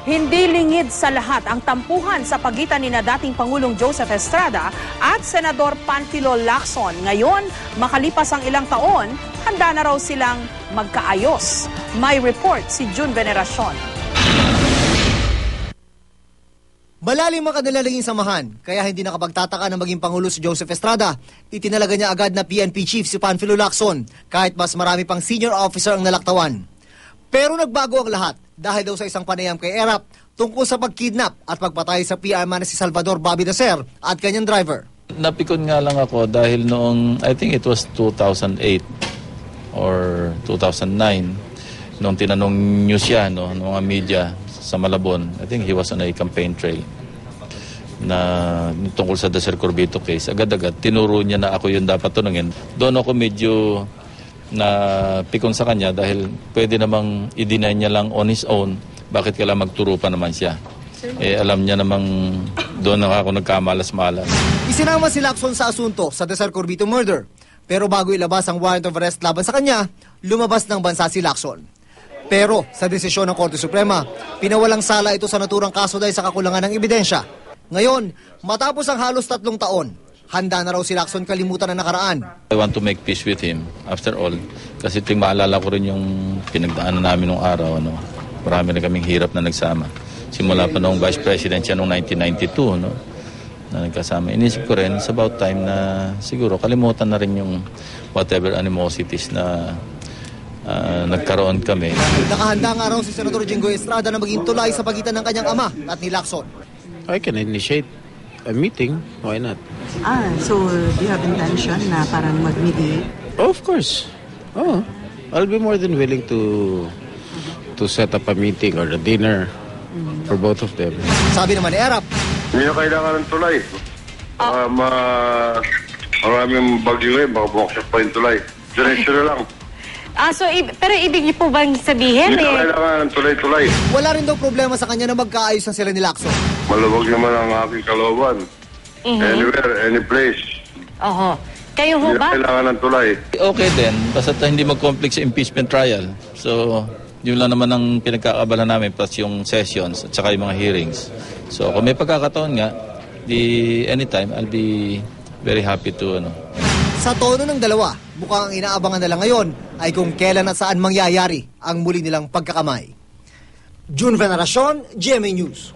Hindi lingid sa lahat ang tampuhan sa pagitan ni dating Pangulong Joseph Estrada at Senador Panfilo Lacson. Ngayon, makalipas ang ilang taon, handa na raw silang magkaayos. May report si June Veneracion. Malalim ang kanila naging samahan, kaya hindi nakapagtataka na maging Pangulo si Joseph Estrada. Itinalaga niya agad na PNP Chief si Panfilo Lacson, kahit mas marami pang senior officer ang nalaktawan. Pero nagbago ang lahat dahil daw sa isang panayam kay ERAP tungkol sa pagkidnap at pagpatay sa PR man na si Salvador Bobby Dacer at kanyang driver. Napikon nga lang ako dahil noong, I think it was 2008 or 2009, nung tinanong news siya, no, ng mga media sa Malabon, I think he was on a campaign trail na tungkol sa Dacer Corbito case. Agad-agad, tinuro niya na ako yung dapat tunungin. Doon ako medyo na pikon sa kanya dahil pwede namang i-deny niya lang on his own, bakit kailangan magturo pa naman siya. Alam niya namang doon na ako nagkamalas-malas. Isinama si Lacson sa asunto sa Dacer Corbito murder. Pero bago ilabas ang warrant of arrest laban sa kanya, lumabas ng bansa si Lacson. Pero sa desisyon ng Korte Suprema, pinawalang sala ito sa naturang kaso dahil sa kakulangan ng ebidensya. Ngayon, matapos ang halos 3 taon, handa na raw si Lacson kalimutan na nakaraan. I want to make peace with him after all. Kasi maalala ko rin yung pinagdaanan namin nung araw. Ano? Marami na kaming hirap na nagsama. Simula pa noong Vice President siya noong 1992. No? Na nagkasama. Inisip ko rin, it's about time na siguro kalimutan na rin yung whatever animosities na nagkaroon kami. Nakahanda nga raw si Senador Jinggoy Estrada na maging tulay sa pagitan ng kanyang ama at ni Lacson. I can initiate a meeting. Why not? So do you have intention na parang mag-mediate? Oh, of course. Oh, I'll be more than willing to set up a meeting or a dinner for both of them. Sabi naman ni ERAP, hindi na kailangan ng tulay. Maraming bagyo ngayon, baka bumuksak pa yung tulay. Diretso na lang. Pero ibig niyo po bang sabihin Hindi na kailangan ng tulay-tulay. wala rin daw problema sa kanya na magkaayos na sila ni Lacson. Maluwag naman ang aking kalooban. Anywhere, any place. Oho. Kayo ho Hindi na ba? kailangan ng tulay. Okay din, basta hindi mag-conflict sa impeachment trial. So, yun lang naman ang pinagkakaabala namin plus yung sessions at saka yung mga hearings. So, kung may pagkakataon nga, anytime, I'll be very happy to, Sa tono ng dalawa, mukhang ang inaabangan nila ngayon ay kung kailan at saan mangyayari ang muli nilang pagkakamay. June Veneracion, GMA News.